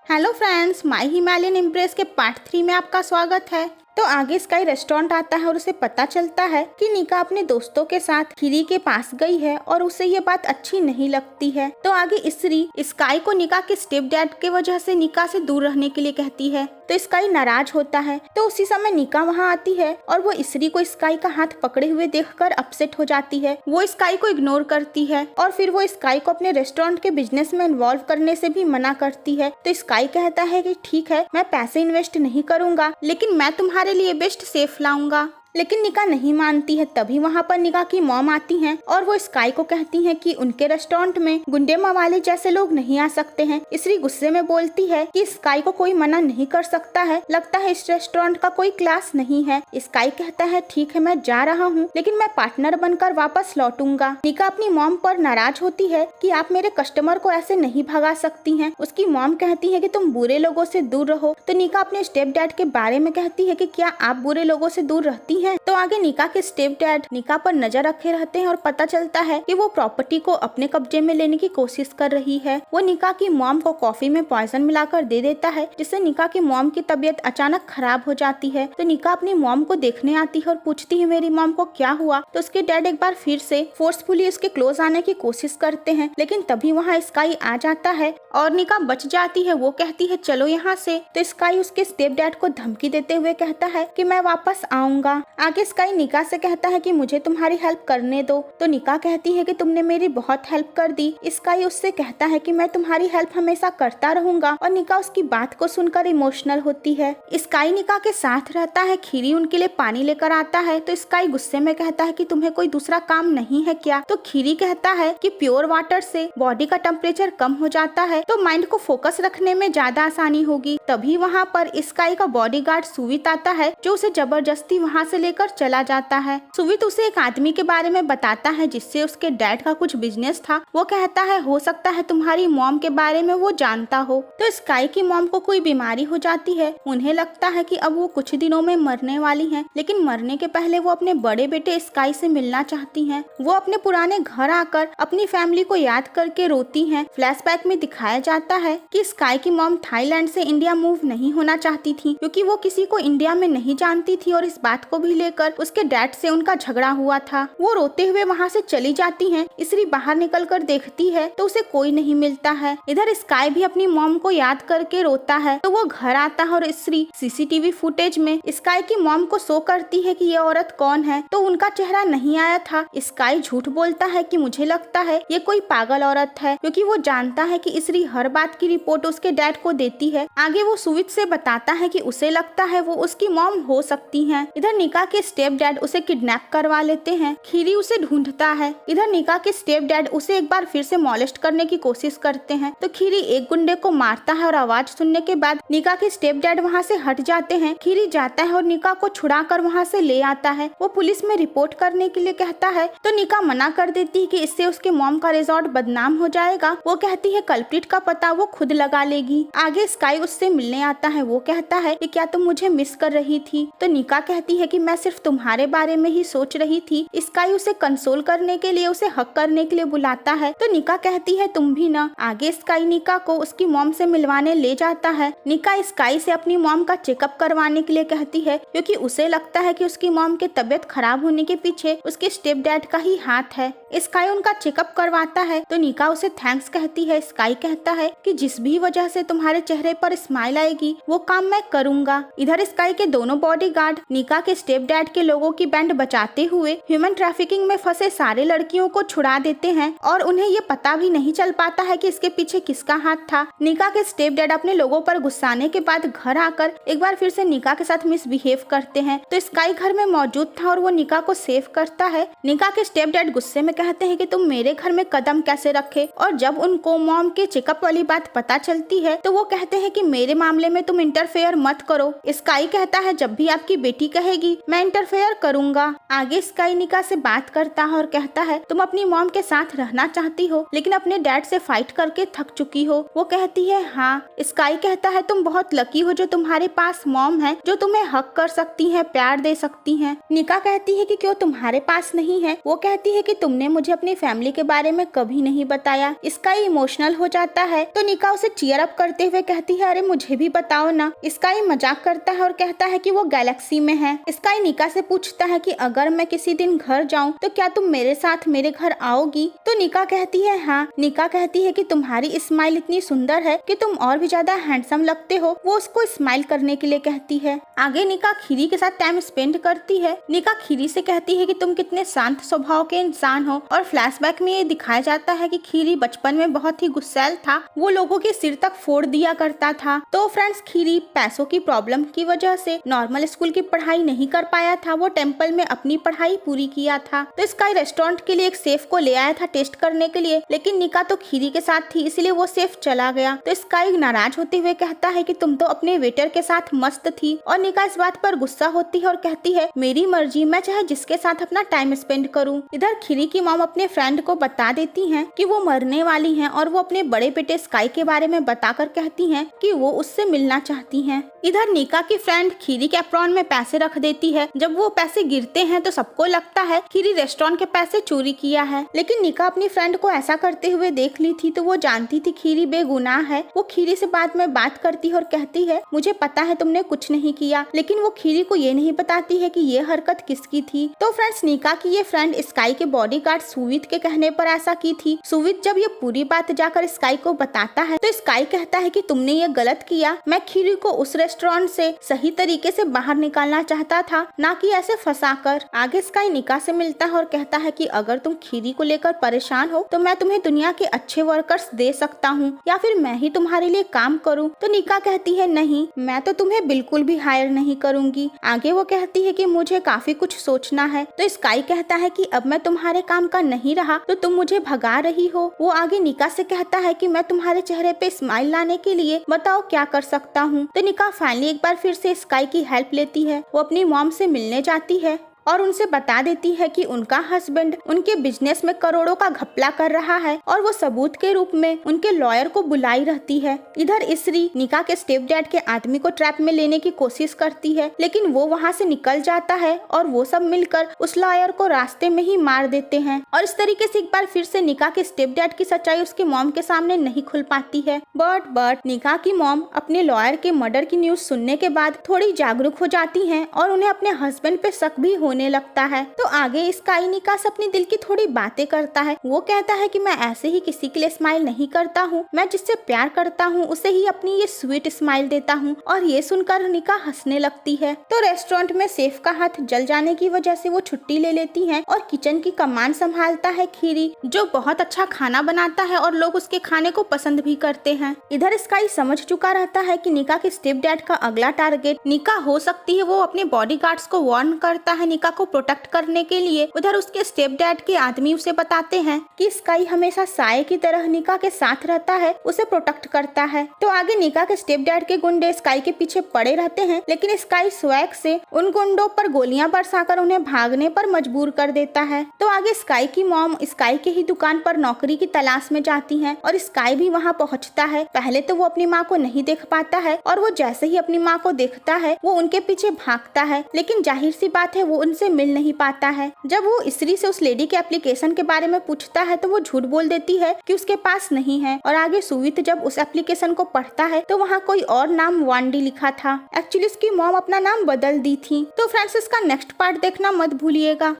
Hello friends, my Himalayan impress के part 3 में आपका स्वागत है। तो आगे स्काई रेस्टोरेंट आता है और उसे पता चलता है कि निका अपने दोस्तों के साथ खीरी के पास गई है और उसे ये बात अच्छी नहीं लगती है। तो आगे इसरी स्काई को निका के स्टेप डैड के वजह से निका से दूर रहने के लिए कहती है। तो स्काई नाराज होता है। तो उसी समय निका वहाँ आती है और वो इसरी को स्काई का हाथ पकड़े हुए देखकर अपसेट हो जाती है। वो स्काई को इग्नोर करती है और फिर वो स्काई को अपने रेस्टोरेंट के बिजनेस में इन्वॉल्व करने से भी मना करती है। तो स्काई कहता है कि ठीक है, मैं पैसे इन्वेस्ट नहीं करूंगा, लेकिन मैं तुम्हारे लिए बेस्ट सेफ लाऊंगा। लेकिन निका नहीं मानती है। तभी वहाँ पर निका की मॉम आती हैं और वो स्काई को कहती हैं कि उनके रेस्टोरेंट में गुंडे मवाली जैसे लोग नहीं आ सकते हैं। इसरी गुस्से में बोलती है कि स्काई को कोई मना नहीं कर सकता है, लगता है इस रेस्टोरेंट का कोई क्लास नहीं है। स्काई कहता है ठीक है, मैं जा रहा हूँ, लेकिन मैं पार्टनर बनकर वापस लौटूंगा। निका अपनी मॉम पर नाराज होती है कि आप मेरे कस्टमर को ऐसे नहीं भगा सकती हैं। उसकी मॉम कहती है कि तुम बुरे लोगों से दूर रहो। तो निका अपने स्टेप डैड के बारे में कहती है कि क्या आप बुरे लोगों से दूर रहती हैं? तो आगे निका के स्टेप डैड निका पर नजर रखे रहते हैं और पता चलता है कि वो प्रॉपर्टी को अपने कब्जे में लेने की कोशिश कर रही है। वो निका की मॉम को कॉफी में पॉइजन मिलाकर दे देता है, जिससे निका की मॉम की तबीयत अचानक खराब हो जाती है। तो निका अपनी मॉम को देखने आती है और पूछती है मेरी मॉम को क्या हुआ। तो उसके डैड एक बार फिर से फोर्सफुली उसके क्लोज आने की कोशिश करते हैं, लेकिन तभी वहाँ स्काई आ जाता है और निका बच जाती है। वो कहती है चलो यहाँ से। तो स्काई उसके स्टेप डैड को धमकी देते हुए कहता है कि मैं वापस आऊंगा। आगे स्काई निका से कहता है कि मुझे तुम्हारी हेल्प करने दो। तो निका कहती है कि तुमने मेरी बहुत हेल्प कर दी। स्काई उससे कहता है कि मैं तुम्हारी हेल्प हमेशा करता रहूंगा और निका उसकी बात को सुनकर इमोशनल होती है। स्काई निका के साथ रहता है। खीरी उनके लिए पानी लेकर आता है। तो स्काई गुस्से में कहता है कि तुम्हें कोई दूसरा काम नहीं है क्या? तो खीरी कहता है कि प्योर वाटर से बॉडी का टेम्परेचर कम हो जाता है, तो माइंड को फोकस रखने में ज्यादा आसानी होगी। तभी वहाँ पर स्काई का बॉडीगार्ड सुवित आता है, जो उसे जबरदस्ती वहाँ से लेकर चला जाता है। सुवित उसे एक आदमी के बारे में बताता है जिससे उसके डैड का कुछ बिजनेस था। वो कहता है हो सकता है तुम्हारी मॉम के बारे में वो जानता हो। तो स्काई की मॉम को कोई बीमारी हो जाती है। उन्हें लगता है कि अब वो कुछ दिनों में मरने वाली हैं, लेकिन मरने के पहले वो अपने बड़े बेटे स्काई से मिलना चाहती हैं। वो अपने पुराने घर आकर अपनी फैमिली को याद करके रोती हैं। फ्लैशबैक में दिखाया जाता है कि स्काई की मॉम थाईलैंड से इंडिया मूव नहीं होना चाहती थी, क्योंकि वो किसी को इंडिया में नहीं जानती थी और इस बात को भी लेकर उसके डैड से उनका झगड़ा हुआ था। वो रोते हुए वहाँ से चली जाती हैं। इसरी बाहर निकलकर देखती है तो उसे कोई नहीं मिलता है। इधर स्काई भी अपनी मॉम को याद करके रोता है। तो वो घर आता है और इसरी सीसीटीवी फुटेज में स्काई की मॉम को शो करती है कि ये औरत कौन है। तो उनका चेहरा नहीं आया था। स्काई झूठ बोलता है कि मुझे लगता है ये कोई पागल औरत है, क्योंकि वो जानता है कि इसरी हर बात की रिपोर्ट उसके डैड को देती है। आगे वो सुवित से बताता है कि उसे लगता है वो उसकी मॉम हो सकती है। इधर निका के स्टेप डैड उसे किडनैप करवा लेते हैं। खीरी उसे ढूंढता है। इधर निका के स्टेप डैड उसे एक बार फिर से मॉलेस्ट करने की कोशिश करते हैं। तो खीरी एक गुंडे को मारता है और आवाज सुनने के बाद निका के स्टेप डैड वहाँ से हट जाते हैं। खीरी जाता है और निका को छुड़ा कर वहाँ से ले आता है। वो पुलिस में रिपोर्ट करने के लिए कहता है, तो निका मना कर देती है कि इससे उसके मॉम का रिजॉर्ट बदनाम हो जाएगा। वो कहती है कल्प्रिट का पता वो खुद लगा लेगी। आगे स्काई उससे मिलने आता है। वो कहता है कि क्या तुम मुझे मिस कर रही थी? तो निका कहती है कि मैं सिर्फ तुम्हारे बारे में ही सोच रही थी। स्काई उसे कंसोल करने के लिए, उसे हक करने के लिए बुलाता है। तो निका कहती है तुम भी ना। आगे स्काई निका को उसकी मॉम से मिलवाने ले जाता है। निका स्काई से अपनी मॉम का चेकअप करवाने के लिए कहती है, क्योंकि उसे लगता है कि उसकी मॉम के तबियत खराब होने के पीछे उसके स्टेप डैड का ही हाथ है। स्काई उनका चेकअप करवाता है। तो निका उसे थैंक्स कहती है। स्काई कहता है कि जिस भी वजह से तुम्हारे चेहरे पर स्माइल आएगी वो काम मैं करूंगा। इधर स्काई के दोनों बॉडीगार्ड निका के स्टेप डैड के लोगों की बैंड बचाते हुए ह्यूमन ट्रैफिकिंग में फंसे सारे लड़कियों को छुड़ा देते हैं और उन्हें ये पता भी नहीं चल पाता है कि इसके पीछे किसका हाथ था। निका के स्टेप डैड अपने लोगों पर गुस्साने के बाद घर आकर एक बार फिर से निका के साथ मिसबिहेव करते हैं। तो स्काई घर में मौजूद था और वो निका को सेव करता है। निका के स्टेप डैड गुस्से में कहते हैं कि तुम मेरे घर में कदम कैसे रखे, और जब उनको मॉम के चेकअप वाली बात पता चलती है तो वो कहते हैं कि मेरे मामले में तुम इंटरफेयर मत करो। स्काई कहता है जब भी आपकी बेटी कहेगी मैं इंटरफेयर करूंगा। आगे स्काई निका से बात करता है और कहता है तुम अपनी मॉम के साथ रहना चाहती हो लेकिन अपने डैड से फाइट करके थक चुकी हो। वो कहती है हाँ। स्काई कहता है तुम बहुत लकी हो जो तुम्हारे पास मॉम है जो तुम्हें हक कर सकती है, प्यार दे सकती है। निका कहती है कि क्यों तुम्हारे पास नहीं है। वो कहती है कि तुमने मुझे अपनी फैमिली के बारे में कभी नहीं बताया। स्काई इमोशनल हो जाता है तो निका उसे चीयर अप करते हुए कहती है अरे मुझे भी बताओ ना। स्काई मजाक करता है और कहता है कि वो गैलेक्सी में है। स्काई निका से पूछता है कि अगर मैं किसी दिन घर जाऊं तो क्या तुम मेरे साथ मेरे घर आओगी। तो निका कहती है हाँ। निका कहती है कि तुम्हारी स्माइल इतनी सुंदर है कि तुम और भी ज्यादा हैंडसम लगते हो। वो उसको स्माइल करने के लिए कहती है। आगे निका खीरी के साथ टाइम स्पेंड करती है। निका खीरी से कहती है कि तुम कितने शांत स्वभाव के इंसान हो और फ्लैशबैक में ये दिखाया जाता है कि खीरी बचपन में बहुत ही गुस्सैल था। वो लोगों के सिर तक फोड़ दिया करता था। तो फ्रेंड्स खीरी पैसों की प्रॉब्लम की वजह से नॉर्मल स्कूल की पढ़ाई नहीं कर पाया था। वो टेम्पल में अपनी पढ़ाई पूरी किया था। तो स्काई रेस्टोरेंट के लिए एक सेफ को ले आया था टेस्ट करने के लिए, लेकिन निका तो खीरी के साथ थी इसलिए वो सेफ चला गया। तो स्काई नाराज होते हुए कहता है कि तुम तो अपने वेटर के साथ मस्त थी। और निका इस बात पर गुस्सा होती है और कहती है मेरी मर्जी, मैं चाहे जिसके साथ अपना टाइम स्पेंड करूं। इधर खीरी की मॉम अपने फ्रेंड को बता देती हैं कि वो मरने वाली हैं और वो अपने बड़े बेटे स्काई के बारे में बताकर कहती हैं कि वो उससे मिलना चाहती हैं। इधर निका की फ्रेंड खीरी के एप्रॉन में पैसे रख देती है। जब वो पैसे गिरते हैं तो सबको लगता है खीरी रेस्टोरेंट के पैसे चोरी किया है, लेकिन निका अपनी फ्रेंड को ऐसा करते हुए देख ली थी तो वो जानती थी खीरी बेगुनाह है। वो खीरी से बाद में बात करती है और कहती है मुझे पता है तुमने कुछ नहीं किया, लेकिन वो खीरी को ये नहीं बताती है कि ये हरकत किसकी थी। तो फ्रेंड्स निका की ये फ्रेंड स्काई के बॉडीगार्ड सुवित के कहने पर ऐसा की थी। सुवित जब ये पूरी बात जाकर स्काई को बताता है तो स्काई कहता है कि तुमने ये गलत किया। मैं खीरी को उस रेस्टोरेंट से सही तरीके से बाहर निकालना चाहता था, ना कि ऐसे फंसाकर। आगे स्काई निका से मिलता है और कहता है कि अगर तुम खीरी को लेकर परेशान हो तो मैं तुम्हें दुनिया के अच्छे वर्कर्स दे सकता हूँ या फिर मैं ही तुम्हारे लिए काम करूँ। तो निका कहती है नहीं, मैं तो तुम्हें बिल्कुल भी हायर नहीं करूंगी। आगे वो कहती है कि मुझे काफी कुछ सोचना है। तो स्काई कहता है कि अब मैं तुम्हारे काम का नहीं रहा तो तुम मुझे भगा रही हो। वो आगे निका से कहता है कि मैं तुम्हारे चेहरे पे स्माइल लाने के लिए बताओ क्या कर सकता हूँ। तो निका फाइनली एक बार फिर से स्काई की हेल्प लेती है। वो अपनी मॉम से मिलने जाती है और उनसे बता देती है कि उनका हस्बैंड उनके बिजनेस में करोड़ों का घपला कर रहा है और वो सबूत के रूप में उनके लॉयर को बुलाई रहती है। इधर इसरी निका के स्टेप डैड के आदमी को ट्रैप में लेने की कोशिश करती है, लेकिन वो वहाँ से निकल जाता है और वो सब मिलकर उस लॉयर को रास्ते में ही मार देते हैं। और इस तरीके से एक बार फिर से निका के स्टेप डैड की सच्चाई उसके मॉम के सामने नहीं खुल पाती है। बट निका की मॉम अपने लॉयर के मर्डर की न्यूज सुनने के बाद थोड़ी जागरूक हो जाती है और उन्हें अपने हस्बैंड पे शक भी होने लगता है। तो आगे स्काई निका से अपने दिल की थोड़ी बातें करता है। वो कहता है कि मैं ऐसे ही किसी के लिए स्माइल नहीं करता हूँ, मैं जिससे प्यार करता हूँ उसे ही अपनी ये स्वीट स्माइल देता हूँ। और ये सुनकर निका हंसने लगती है। तो रेस्टोरेंट में सेफ का हाथ जल जाने की वजह से वो छुट्टी ले लेती है और किचन की कमान संभालता है खीरी, जो बहुत अच्छा खाना बनाता है और लोग उसके खाने को पसंद भी करते हैं। इधर स्काई समझ चुका रहता है कि निका के स्टेप डैड का अगला टारगेट निका हो सकती है। वो अपने बॉडीगार्ड्स को वार्न करता है निका को प्रोटेक्ट करने के लिए। उधर उसके स्टेप डैड के आदमी उसे बताते हैं कि स्काई हमेशा साये की तरह निका के साथ रहता है, उसे प्रोटेक्ट करता है। तो आगे निका के स्टेप डैड के गुंडे स्काई के पीछे पड़े रहते हैं, लेकिन स्काई स्वैग से उन गुंडों पर गोलियां बरसाकर उन्हें भागने पर मजबूर कर देता है। तो आगे स्काई की मॉम स्काई के ही दुकान पर नौकरी की तलाश में जाती है और स्काई भी वहाँ पहुँचता है। पहले तो वो अपनी माँ को नहीं देख पाता है और वो जैसे ही अपनी माँ को देखता है वो उनके पीछे भागता है, लेकिन जाहिर सी बात है वो उनसे मिल नहीं पाता है। जब वो स्त्री से उस लेडी के एप्लीकेशन के बारे में पूछता है तो वो झूठ बोल देती है कि उसके पास नहीं है। और आगे सुवित जब उस एप्लीकेशन को पढ़ता है तो वहाँ कोई और नाम वांडी लिखा था। एक्चुअली उसकी मॉम अपना नाम बदल दी थी। तो फ्रेंड्स इसका नेक्स्ट पार्ट देखना मत भूलिएगा।